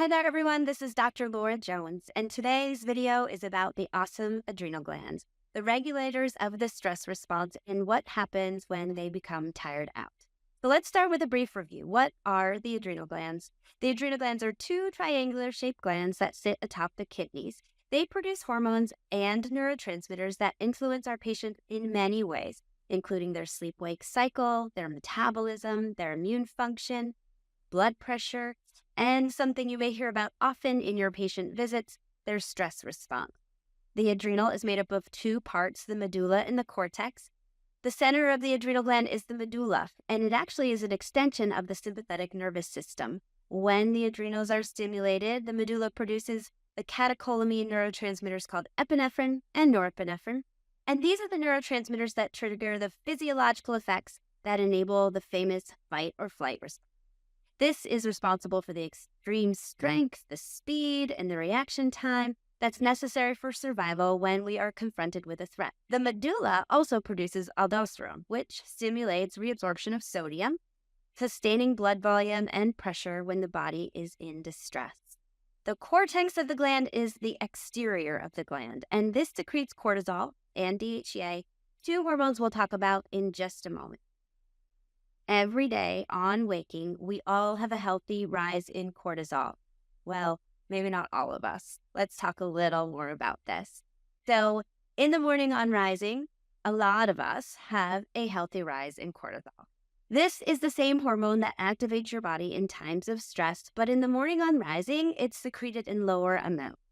Hi there, everyone. This is Dr. Laura Jones, and today's video is about the awesome adrenal glands, the regulators of the stress response, and what happens when they become tired out. So let's start with a brief review. What are the adrenal glands? The adrenal glands are two triangular shaped glands that sit atop the kidneys. They produce hormones and neurotransmitters that influence our patient in many ways, including their sleep-wake cycle, their metabolism, their immune function, blood pressure, and something you may hear about often in your patient visits, their stress response. The adrenal is made up of two parts, the medulla and the cortex. The center of the adrenal gland is the medulla, and it actually is an extension of the sympathetic nervous system. When the adrenals are stimulated, the medulla produces the catecholamine neurotransmitters called epinephrine and norepinephrine, and these are the neurotransmitters that trigger the physiological effects that enable the famous fight or flight response. This is responsible for the extreme strength, the speed, and the reaction time that's necessary for survival when we are confronted with a threat. The medulla also produces aldosterone, which stimulates reabsorption of sodium, sustaining blood volume and pressure when the body is in distress. The cortex of the gland is the exterior of the gland, and this secretes cortisol and DHEA, two hormones we'll talk about in just a moment. Every day on waking, we all have a healthy rise in cortisol. Well, maybe not all of us. Let's talk a little more about this. So, in the morning on rising, a lot of us have a healthy rise in cortisol. This is the same hormone that activates your body in times of stress, but in the morning on rising, it's secreted in lower amounts.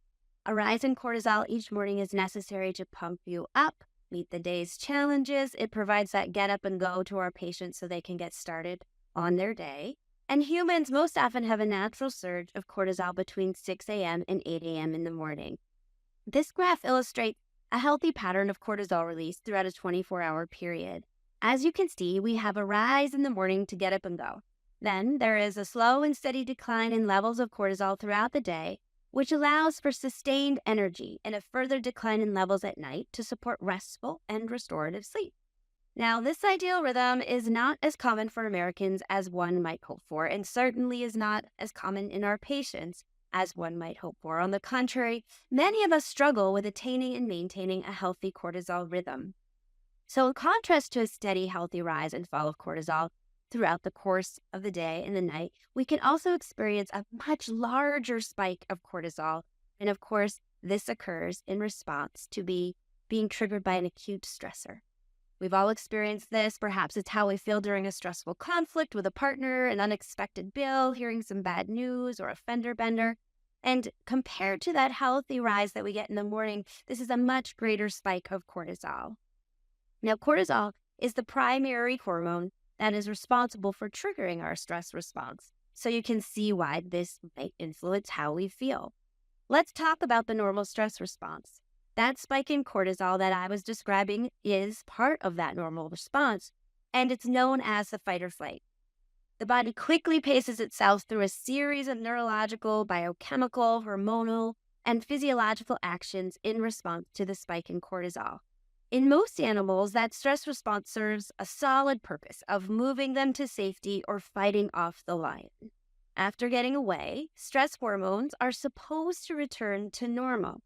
A rise in cortisol each morning is necessary to pump you up, meet the day's challenges. It provides that get up and go to our patients so they can get started on their day. And humans most often have a natural surge of cortisol between 6 a.m. and 8 a.m. in the morning. This graph illustrates a healthy pattern of cortisol release throughout a 24-hour period. As you can see, we have a rise in the morning to get up and go. Then there is a slow and steady decline in levels of cortisol throughout the day, which allows for sustained energy and a further decline in levels at night to support restful and restorative sleep. Now, this ideal rhythm is not as common for Americans as one might hope for, and certainly is not as common in our patients as one might hope for. On the contrary, many of us struggle with attaining and maintaining a healthy cortisol rhythm. So in contrast to a steady, healthy rise and fall of cortisol throughout the course of the day and the night, we can also experience a much larger spike of cortisol. And of course, this occurs in response to being triggered by an acute stressor. We've all experienced this. Perhaps it's how we feel during a stressful conflict with a partner, an unexpected bill, hearing some bad news, or a fender bender. And compared to that healthy rise that we get in the morning, this is a much greater spike of cortisol. Now, cortisol is the primary hormone that is responsible for triggering our stress response. So you can see why this might influence how we feel. Let's talk about the normal stress response. That spike in cortisol that I was describing is part of that normal response, and it's known as the fight or flight. The body quickly paces itself through a series of neurological, biochemical, hormonal, and physiological actions in response to the spike in cortisol. In most animals, that stress response serves a solid purpose of moving them to safety or fighting off the lion. After getting away, stress hormones are supposed to return to normal.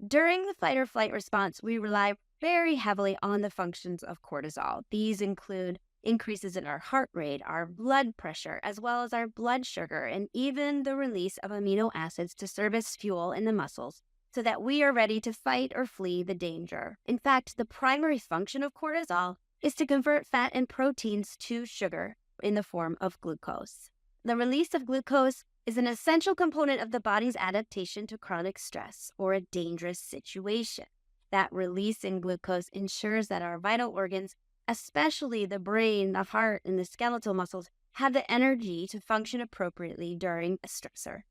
During the fight or flight response, we rely very heavily on the functions of cortisol. These include increases in our heart rate, our blood pressure, as well as our blood sugar, and even the release of amino acids to serve as fuel in the muscles, so that we are ready to fight or flee the danger. In fact, the primary function of cortisol is to convert fat and proteins to sugar in the form of glucose. The release of glucose is an essential component of the body's adaptation to chronic stress or a dangerous situation. That release in glucose ensures that our vital organs, especially the brain, the heart, and the skeletal muscles, have the energy to function appropriately during a stressor.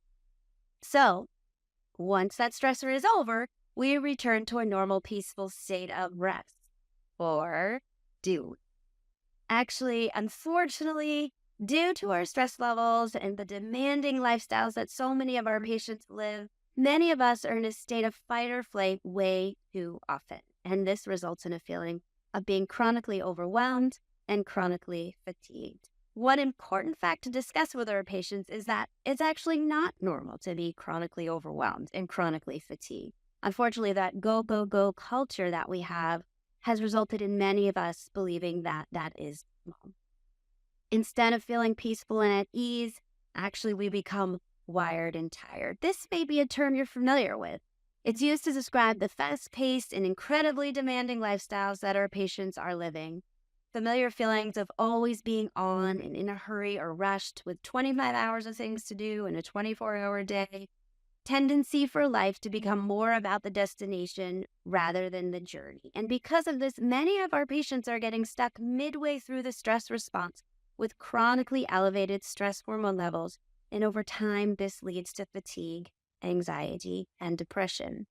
So, once that stressor is over, we return to a normal, peaceful state of rest. Or do we? Actually, unfortunately, due to our stress levels and the demanding lifestyles that so many of our patients live, many of us are in a state of fight or flight way too often. And this results in a feeling of being chronically overwhelmed and chronically fatigued. One important fact to discuss with our patients is that it's actually not normal to be chronically overwhelmed and chronically fatigued. Unfortunately, that go, go, go culture that we have has resulted in many of us believing that that is normal. Instead of feeling peaceful and at ease, actually we become wired and tired. This may be a term you're familiar with. It's used to describe the fast-paced and incredibly demanding lifestyles that our patients are living. Familiar feelings of always being on and in a hurry or rushed with 25 hours of things to do in a 24-hour day. Tendency for life to become more about the destination rather than the journey. And because of this, many of our patients are getting stuck midway through the stress response with chronically elevated stress hormone levels. And over time, this leads to fatigue, anxiety, and depression.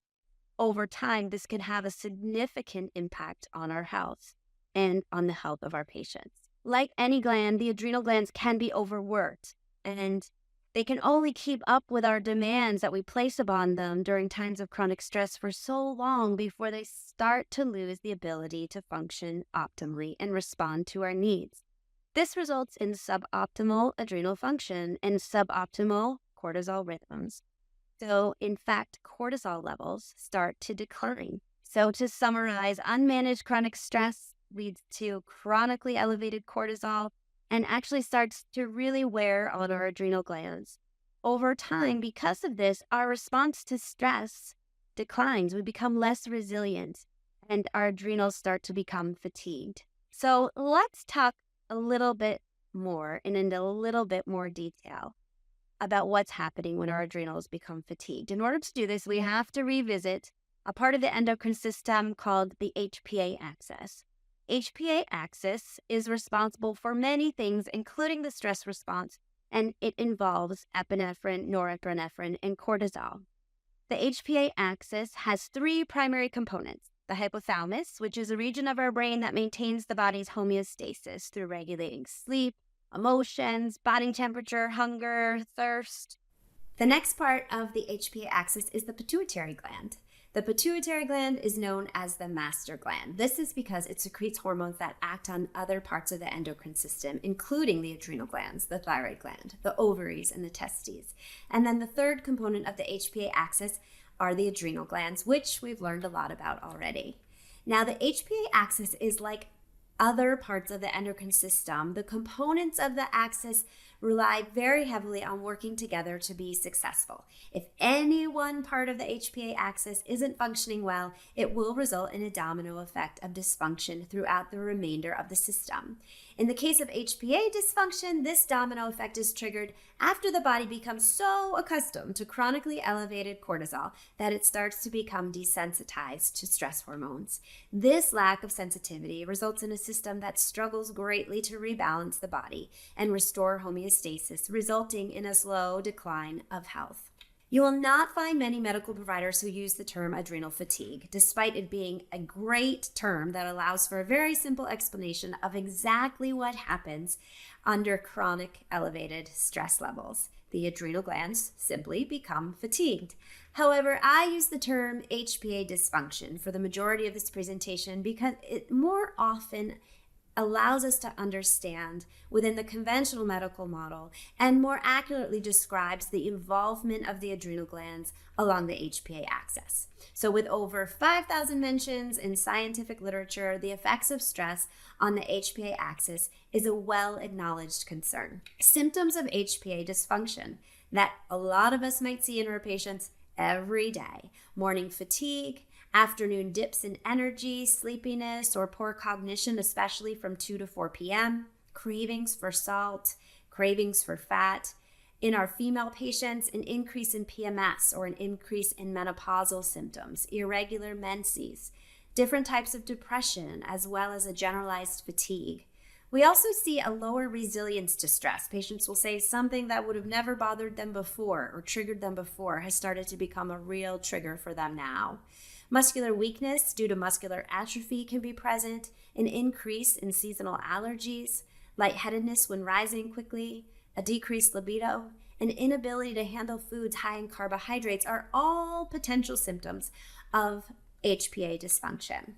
Over time, this can have a significant impact on our health and on the health of our patients. Like any gland, the adrenal glands can be overworked, and they can only keep up with our demands that we place upon them during times of chronic stress for so long before they start to lose the ability to function optimally and respond to our needs. This results in suboptimal adrenal function and suboptimal cortisol rhythms. So, in fact, cortisol levels start to decline. So, to summarize, unmanaged chronic stress leads to chronically elevated cortisol and actually starts to really wear on our adrenal glands. Over time, because of this, our response to stress declines. We become less resilient and our adrenals start to become fatigued. So, let's talk a little bit more and in a little bit more detail about what's happening when our adrenals become fatigued. In order to do this, we have to revisit a part of the endocrine system called the HPA axis. HPA axis is responsible for many things, including the stress response, and it involves epinephrine, norepinephrine, and cortisol. The HPA axis has three primary components: the hypothalamus, which is a region of our brain that maintains the body's homeostasis through regulating sleep, emotions, body temperature, hunger, thirst. The next part of the HPA axis is the pituitary gland. The pituitary gland is known as the master gland. This is because it secretes hormones that act on other parts of the endocrine system, including the adrenal glands, the thyroid gland, the ovaries, and the testes. And then the third component of the HPA axis are the adrenal glands, which we've learned a lot about already. Now, the HPA axis is like other parts of the endocrine system. The components of the axis rely very heavily on working together to be successful. If any one part of the HPA axis isn't functioning well, it will result in a domino effect of dysfunction throughout the remainder of the system. In the case of HPA dysfunction, this domino effect is triggered after the body becomes so accustomed to chronically elevated cortisol that it starts to become desensitized to stress hormones. This lack of sensitivity results in a system that struggles greatly to rebalance the body and restore homeostasis, resulting in a slow decline of health. You will not find many medical providers who use the term adrenal fatigue, despite it being a great term that allows for a very simple explanation of exactly what happens under chronic elevated stress levels. The adrenal glands simply become fatigued. However, I use the term HPA dysfunction for the majority of this presentation because it more often allows us to understand within the conventional medical model and more accurately describes the involvement of the adrenal glands along the HPA axis. So with over 5,000 mentions in scientific literature, the effects of stress on the HPA axis is a well-acknowledged concern. Symptoms of HPA dysfunction that a lot of us might see in our patients every day: morning fatigue, afternoon dips in energy, sleepiness, or poor cognition, especially from 2 to 4 p.m., cravings for salt, cravings for fat. In our female patients, an increase in PMS or an increase in menopausal symptoms, irregular menses, different types of depression, as well as a generalized fatigue. We also see a lower resilience to stress. Patients will say something that would have never bothered them before or triggered them before has started to become a real trigger for them now. Muscular weakness due to muscular atrophy can be present, an increase in seasonal allergies, lightheadedness when rising quickly, a decreased libido, an inability to handle foods high in carbohydrates are all potential symptoms of HPA dysfunction.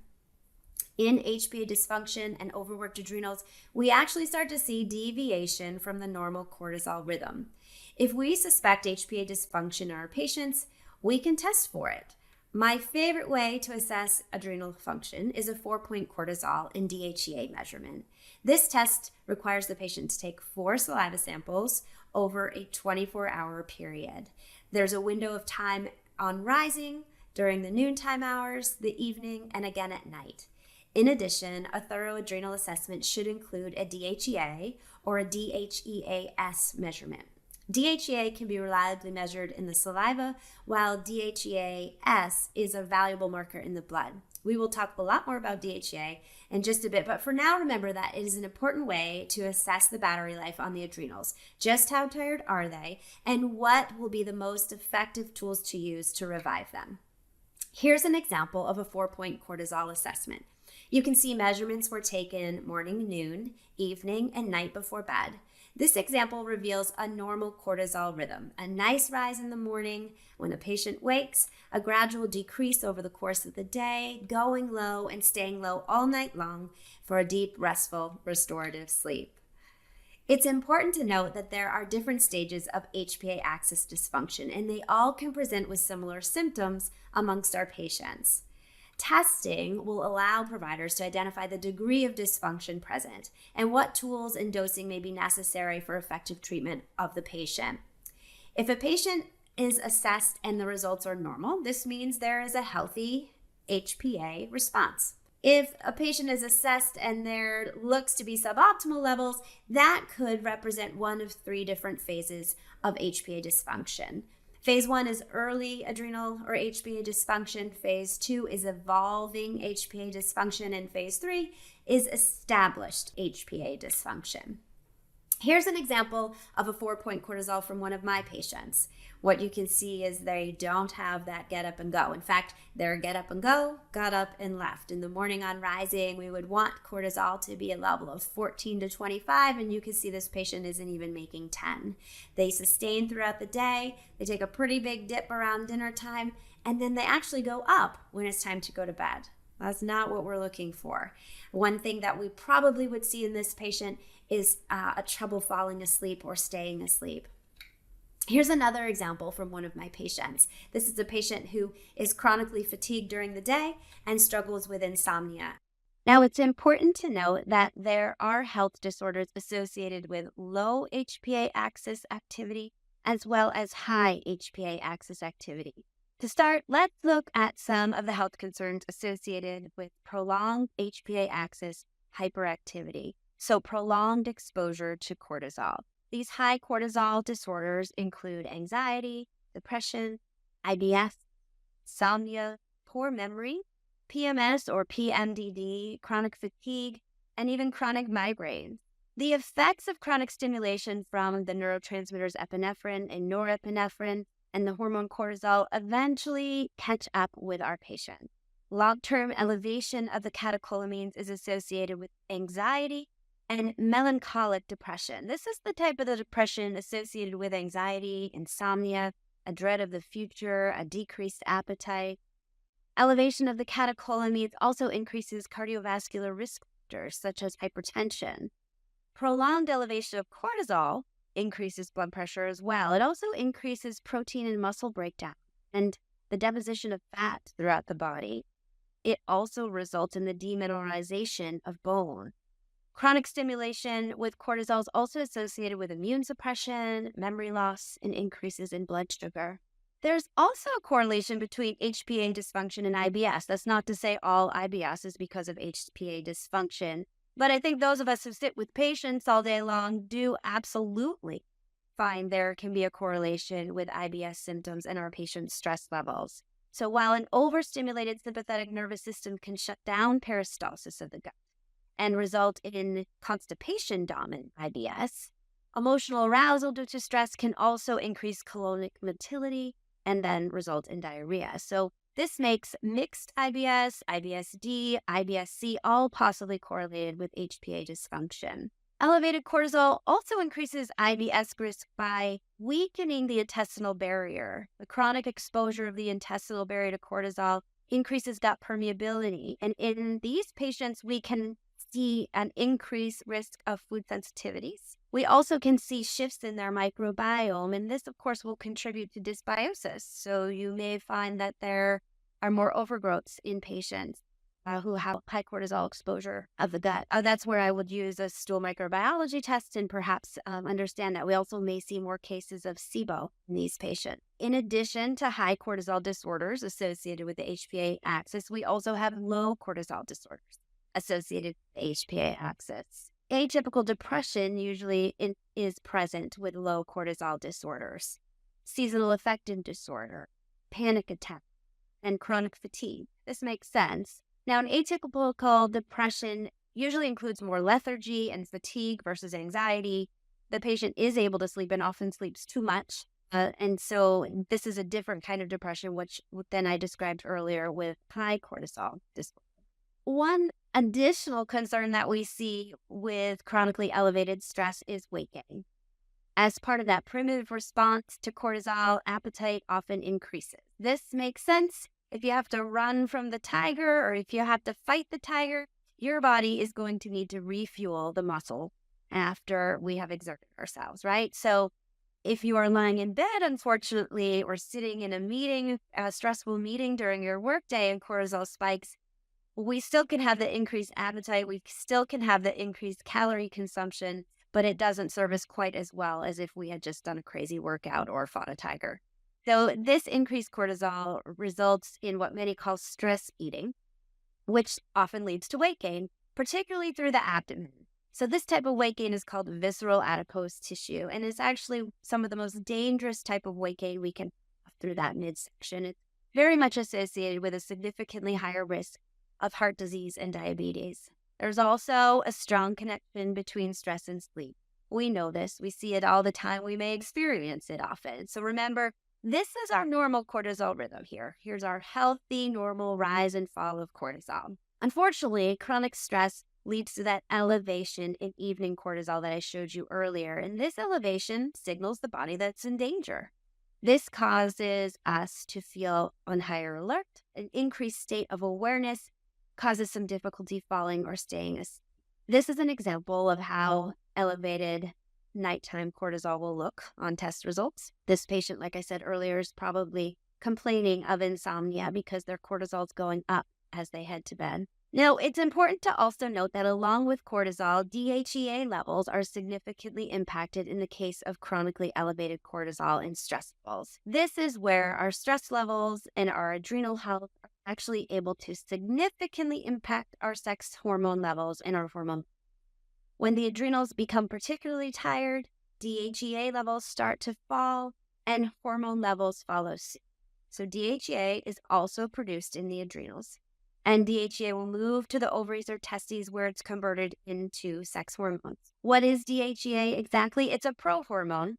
In HPA dysfunction and overworked adrenals, we actually start to see deviation from the normal cortisol rhythm. If we suspect HPA dysfunction in our patients, we can test for it. My favorite way to assess adrenal function is a 4-point cortisol and DHEA measurement. This test requires the patient to take 4 saliva samples over a 24-hour period. There's a window of time on rising, during the noontime hours, the evening, and again at night. In addition, a thorough adrenal assessment should include a DHEA or a DHEAS measurement. DHEA can be reliably measured in the saliva, while DHEAS is a valuable marker in the blood. We will talk a lot more about DHEA in just a bit, but for now, remember that it is an important way to assess the battery life on the adrenals. Just how tired are they, and what will be the most effective tools to use to revive them? Here's an example of a 4-point cortisol assessment. You can see measurements were taken morning, noon, evening, and night before bed. This example reveals a normal cortisol rhythm, a nice rise in the morning when the patient wakes, a gradual decrease over the course of the day, going low and staying low all night long for a deep, restful, restorative sleep. It's important to note that there are different stages of HPA axis dysfunction, and they all can present with similar symptoms amongst our patients. Testing will allow providers to identify the degree of dysfunction present and what tools and dosing may be necessary for effective treatment of the patient. If a patient is assessed and the results are normal, this means there is a healthy HPA response. If a patient is assessed and there looks to be suboptimal levels, that could represent one of 3 different phases of HPA dysfunction. Phase 1 is early adrenal or HPA dysfunction. Phase 2 is evolving HPA dysfunction. And phase 3 is established HPA dysfunction. Here's an example of a 4-point cortisol from one of my patients. What you can see is they don't have that get up and go. In fact, their get up and go, got up and left. In the morning on rising, we would want cortisol to be a level of 14 to 25, and you can see this patient isn't even making 10. They sustain throughout the day. They take a pretty big dip around dinner time, and then they actually go up when it's time to go to bed. That's not what we're looking for. One thing that we probably would see in this patient is a trouble falling asleep or staying asleep. Here's another example from one of my patients. This is a patient who is chronically fatigued during the day and struggles with insomnia. Now, it's important to note that there are health disorders associated with low HPA axis activity as well as high HPA axis activity. To start, let's look at some of the health concerns associated with prolonged HPA axis hyperactivity, so prolonged exposure to cortisol. These high cortisol disorders include anxiety, depression, IBS, insomnia, poor memory, PMS or PMDD, chronic fatigue, and even chronic migraines. The effects of chronic stimulation from the neurotransmitters epinephrine and norepinephrine and the hormone cortisol eventually catch up with our patient. Long-term elevation of the catecholamines is associated with anxiety and melancholic depression. This is the type of the depression associated with anxiety, insomnia, a dread of the future, a decreased appetite. Elevation of the catecholamines also increases cardiovascular risk factors such as hypertension. Prolonged elevation of cortisol increases blood pressure as well. It also increases protein and muscle breakdown and the deposition of fat throughout the body. It also results in the demineralization of bone. Chronic stimulation with cortisol is also associated with immune suppression, memory loss, and increases in blood sugar. There's also a correlation between HPA dysfunction and IBS. That's not to say all IBS is because of HPA dysfunction, but I think those of us who sit with patients all day long do absolutely find there can be a correlation with IBS symptoms and our patients' stress levels. So while an overstimulated sympathetic nervous system can shut down peristalsis of the gut and result in constipation-dominant IBS, emotional arousal due to stress can also increase colonic motility and then result in diarrhea. So this makes mixed IBS, IBS-D, IBS-C all possibly correlated with HPA dysfunction. Elevated cortisol also increases IBS risk by weakening the intestinal barrier. The chronic exposure of the intestinal barrier to cortisol increases gut permeability. And in these patients, we can see an increased risk of food sensitivities. We also can see shifts in their microbiome, and this, of course, will contribute to dysbiosis. So you may find that there are more overgrowths in patients who have high cortisol exposure of the gut. That's where I would use a stool microbiology test and perhaps understand that we also may see more cases of SIBO in these patients. In addition to high cortisol disorders associated with the HPA axis, we also have low cortisol disorders associated with the HPA axis. Atypical depression usually is present with low cortisol disorders, seasonal affective disorder, panic attack, and chronic fatigue. This makes sense. Now, an atypical depression usually includes more lethargy and fatigue versus anxiety. The patient is able to sleep and often sleeps too much. And so this is a different kind of depression, which then I described earlier with high cortisol disorder. One additional concern that we see with chronically elevated stress is weight gain. As part of that primitive response to cortisol, appetite often increases. This makes sense. If you have to run from the tiger or if you have to fight the tiger, your body is going to need to refuel the muscle after we have exerted ourselves, right? So if you are lying in bed, unfortunately, or sitting in a meeting, a stressful meeting during your workday and cortisol spikes, we still can have the increased appetite. We still can have the increased calorie consumption, but it doesn't serve us quite as well as if we had just done a crazy workout or fought a tiger. So this increased cortisol results in what many call stress eating, which often leads to weight gain, particularly through the abdomen. So this type of weight gain is called visceral adipose tissue, and it's actually some of the most dangerous type of weight gain we can have through that midsection. It's very much associated with a significantly higher risk of heart disease and diabetes. There's also a strong connection between stress and sleep. We know this. We see it all the time. We may experience it often. So remember, this is our normal cortisol rhythm here. Here's our healthy, normal rise and fall of cortisol. Unfortunately, chronic stress leads to that elevation in evening cortisol that I showed you earlier. And this elevation signals the body that's in danger. This causes us to feel on higher alert, an increased state of awareness, causes some difficulty falling or staying asleep. This is an example of how elevated nighttime cortisol will look on test results. This patient, like I said earlier, is probably complaining of insomnia because their cortisol is going up as they head to bed. Now, it's important to also note that along with cortisol, DHEA levels are significantly impacted in the case of chronically elevated cortisol and stress levels. This is where our stress levels and our adrenal health are actually able to significantly impact our sex hormone levels and our hormone. When the adrenals become particularly tired, DHEA levels start to fall and hormone levels follow suit. So DHEA is also produced in the adrenals. And DHEA will move to the ovaries or testes where it's converted into sex hormones. What is DHEA exactly? It's a prohormone,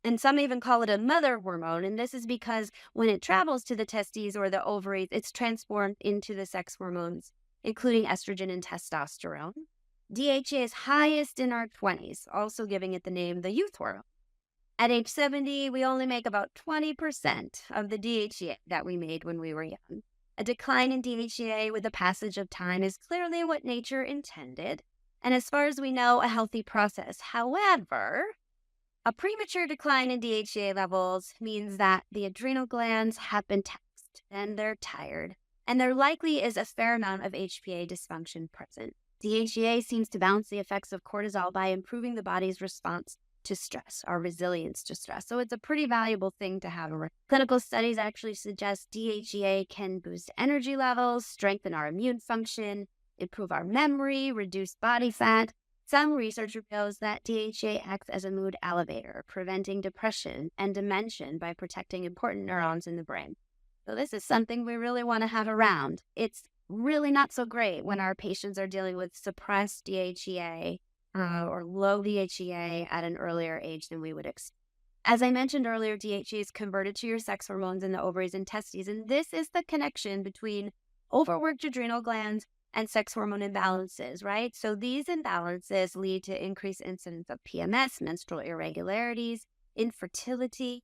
and some even call it a mother hormone. And this is because when it travels to the testes or the ovaries, it's transformed into the sex hormones, including estrogen and testosterone. DHEA is highest in our 20s, also giving it the name the youth hormone. At age 70, we only make about 20% of the DHEA that we made when we were young. A decline in DHEA with the passage of time is clearly what nature intended, and as far as we know, a healthy process. However, a premature decline in DHEA levels means that the adrenal glands have been taxed and they're tired, and there likely is a fair amount of HPA dysfunction present. DHEA seems to balance the effects of cortisol by improving the body's response to stress, our resilience to stress. So it's a pretty valuable thing to have. Clinical studies actually suggest DHEA can boost energy levels, strengthen our immune function, improve our memory, reduce body fat. Some research reveals that DHEA acts as a mood elevator, preventing depression and dementia by protecting important neurons in the brain. So this is something we really want to have around. It's really not so great when our patients are dealing with suppressed DHEA or low DHEA at an earlier age than we would expect. As I mentioned earlier, DHEA is converted to your sex hormones in the ovaries and testes, and this is the connection between overworked adrenal glands and sex hormone imbalances, right? So these imbalances lead to increased incidence of PMS, menstrual irregularities, infertility,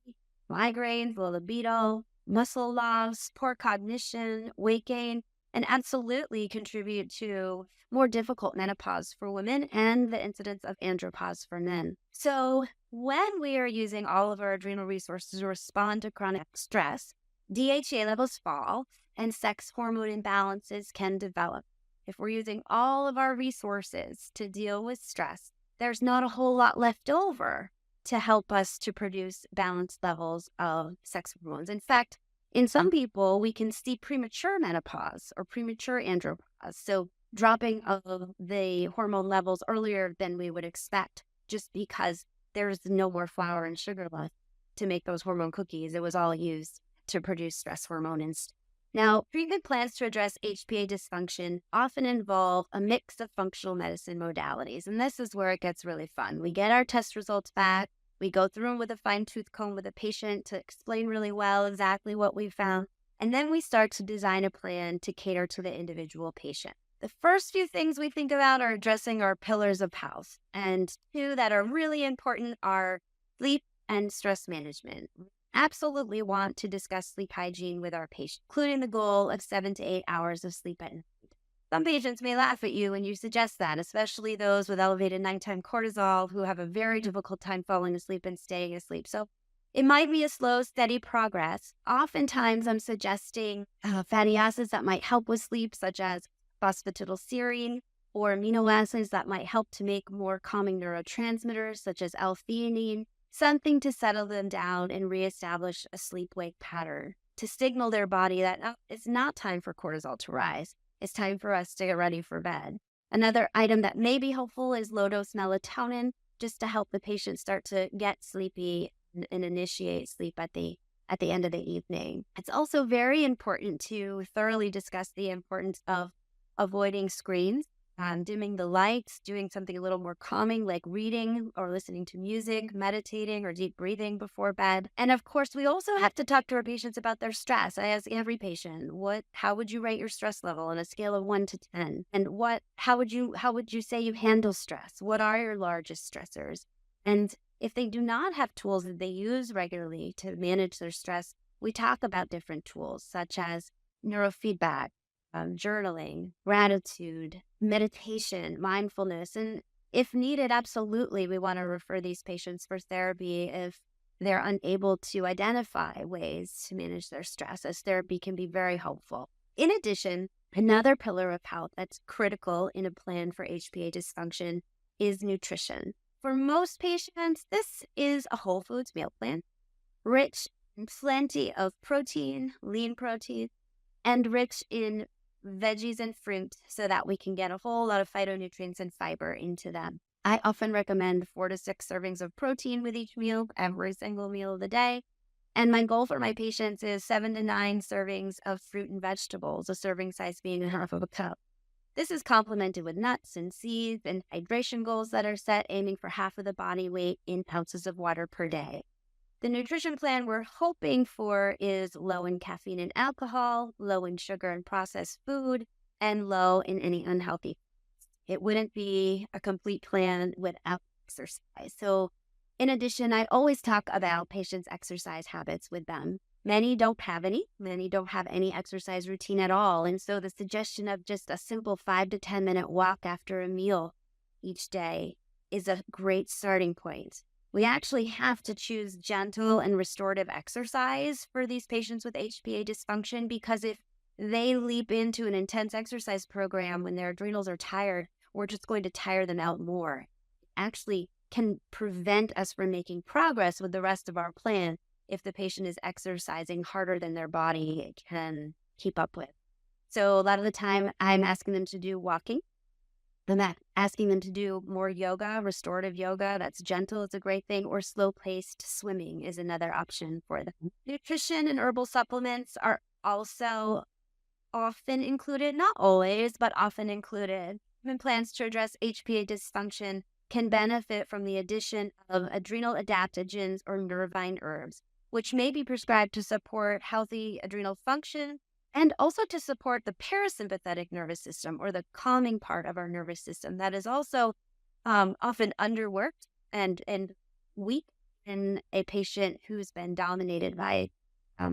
migraines, low libido, muscle loss, poor cognition, weight gain, and absolutely contribute to more difficult menopause for women and the incidence of andropause for men. So when we are using all of our adrenal resources to respond to chronic stress, DHEA levels fall and sex hormone imbalances can develop. If we're using all of our resources to deal with stress, there's not a whole lot left over to help us to produce balanced levels of sex hormones. In fact, in some people, we can see premature menopause or premature andropause, so dropping of the hormone levels earlier than we would expect, just because there's no more flour and sugar left to make those hormone cookies. It was all used to produce stress hormone instead. Now, treatment plans to address HPA dysfunction often involve a mix of functional medicine modalities, and this is where it gets really fun. We get our test results back, we go through them with a fine-tooth comb with a patient to explain really well exactly what we found, and then we start to design a plan to cater to the individual patient. The first few things we think about are addressing our pillars of health, and two that are really important are sleep and stress management. Absolutely want to discuss sleep hygiene with our patient, including the goal of 7 to 8 hours of sleep at night. Some patients may laugh at you when you suggest that, especially those with elevated nighttime cortisol who have a very difficult time falling asleep and staying asleep. So it might be a slow, steady progress. Oftentimes, I'm suggesting fatty acids that might help with sleep, such as phosphatidylserine, or amino acids that might help to make more calming neurotransmitters, such as L-theanine, something to settle them down and reestablish a sleep-wake pattern, to signal their body that it's not time for cortisol to rise. It's time for us to get ready for bed. Another item that may be helpful is low-dose melatonin, just to help the patient start to get sleepy and initiate sleep at the end of the evening. It's also very important to thoroughly discuss the importance of avoiding screens, dimming the lights, doing something a little more calming like reading or listening to music, meditating, or deep breathing before bed. And of course, we also have to talk to our patients about their stress. I ask every patient, how would you rate your stress level on a scale of 1 to 10? And how would you say you handle stress? What are your largest stressors? And if they do not have tools that they use regularly to manage their stress, we talk about different tools such as neurofeedback, journaling, gratitude, meditation, mindfulness, and if needed, absolutely, we want to refer these patients for therapy if they're unable to identify ways to manage their stress, as therapy can be very helpful. In addition, another pillar of health that's critical in a plan for HPA dysfunction is nutrition. For most patients, this is a whole foods meal plan, rich in plenty of protein, lean protein, and rich in veggies and fruit so that we can get a whole lot of phytonutrients and fiber into them. I often recommend 4 to 6 servings of protein with each meal, every single meal of the day. And my goal for my patients is 7 to 9 servings of fruit and vegetables, a serving size being half of a cup. This is complemented with nuts and seeds and hydration goals that are set, aiming for half of the body weight in ounces of water per day. The nutrition plan we're hoping for is low in caffeine and alcohol, low in sugar and processed food, and low in any unhealthy foods. It wouldn't be a complete plan without exercise. So in addition, I always talk about patients' exercise habits with them. Many don't have any exercise routine at all. And so the suggestion of just a simple 5 to 10 minute walk after a meal each day is a great starting point. We actually have to choose gentle and restorative exercise for these patients with HPA dysfunction, because if they leap into an intense exercise program when their adrenals are tired, we're just going to tire them out more. It actually can prevent us from making progress with the rest of our plan if the patient is exercising harder than their body can keep up with. So a lot of the time I'm asking them to do walking. I'm asking them to do more yoga, restorative yoga. That's gentle. It's a great thing. Or slow-paced swimming is another option for them. Nutrition and herbal supplements are also often included, not always, but often included. Treatment plans to address HPA dysfunction can benefit from the addition of adrenal adaptogens or nervine herbs, which may be prescribed to support healthy adrenal function and also to support the parasympathetic nervous system, or the calming part of our nervous system that is also often underworked and weak in a patient who's been dominated by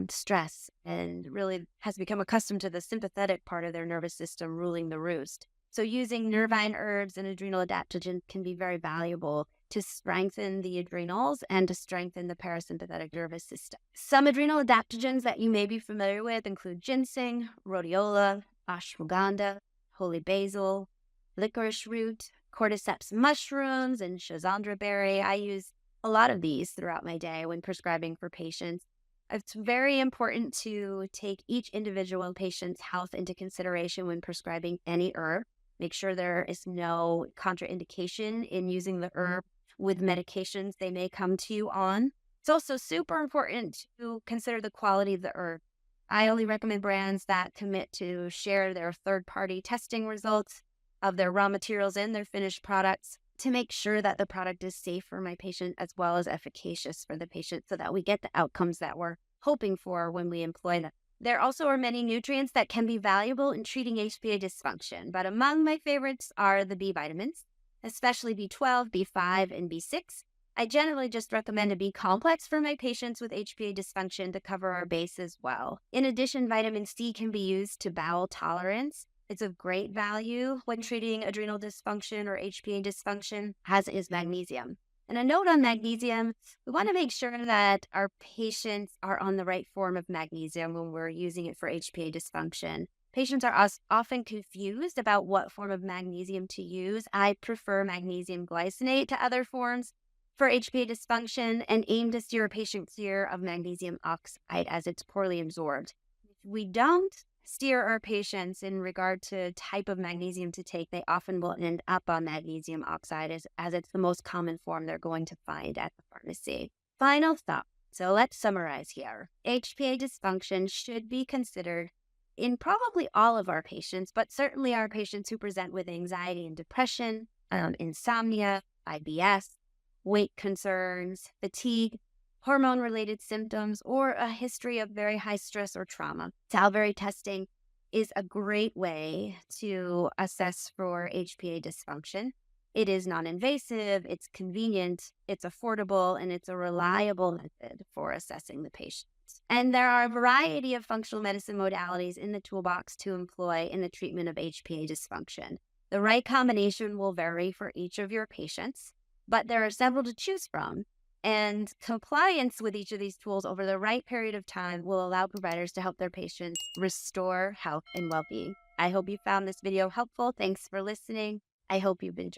stress and really has become accustomed to the sympathetic part of their nervous system ruling the roost. So using nervine herbs and adrenal adaptogens can be very valuable to strengthen the adrenals and to strengthen the parasympathetic nervous system. Some adrenal adaptogens that you may be familiar with include ginseng, rhodiola, ashwagandha, holy basil, licorice root, cordyceps mushrooms, and schizandra berry. I use a lot of these throughout my day when prescribing for patients. It's very important to take each individual patient's health into consideration when prescribing any herb. Make sure there is no contraindication in using the herb with medications they may come to you on. It's also super important to consider the quality of the herb. I only recommend brands that commit to share their third-party testing results of their raw materials and their finished products to make sure that the product is safe for my patient as well as efficacious for the patient so that we get the outcomes that we're hoping for when we employ them. There also are many nutrients that can be valuable in treating HPA dysfunction, but among my favorites are the B vitamins, especially B12, B5, and B6. I generally just recommend a B complex for my patients with HPA dysfunction to cover our base as well. In addition, vitamin C can be used to bowel tolerance. It's of great value when treating adrenal dysfunction or HPA dysfunction, as is magnesium. And a note on magnesium, we want to make sure that our patients are on the right form of magnesium when we're using it for HPA dysfunction. Patients are often confused about what form of magnesium to use. I prefer magnesium glycinate to other forms for HPA dysfunction and aim to steer a patient clear of magnesium oxide as it's poorly absorbed. If we don't steer our patients in regard to type of magnesium to take, they often will end up on magnesium oxide as it's the most common form they're going to find at the pharmacy. Final thought. So let's summarize here. HPA dysfunction should be considered in probably all of our patients, but certainly our patients who present with anxiety and depression, insomnia, IBS, weight concerns, fatigue, hormone-related symptoms, or a history of very high stress or trauma. Salivary testing is a great way to assess for HPA dysfunction. It is non-invasive, it's convenient, it's affordable, and it's a reliable method for assessing the patient. And there are a variety of functional medicine modalities in the toolbox to employ in the treatment of HPA dysfunction. The right combination will vary for each of your patients, but there are several to choose from. And compliance with each of these tools over the right period of time will allow providers to help their patients restore health and well-being. I hope you found this video helpful. Thanks for listening. I hope you've enjoyed.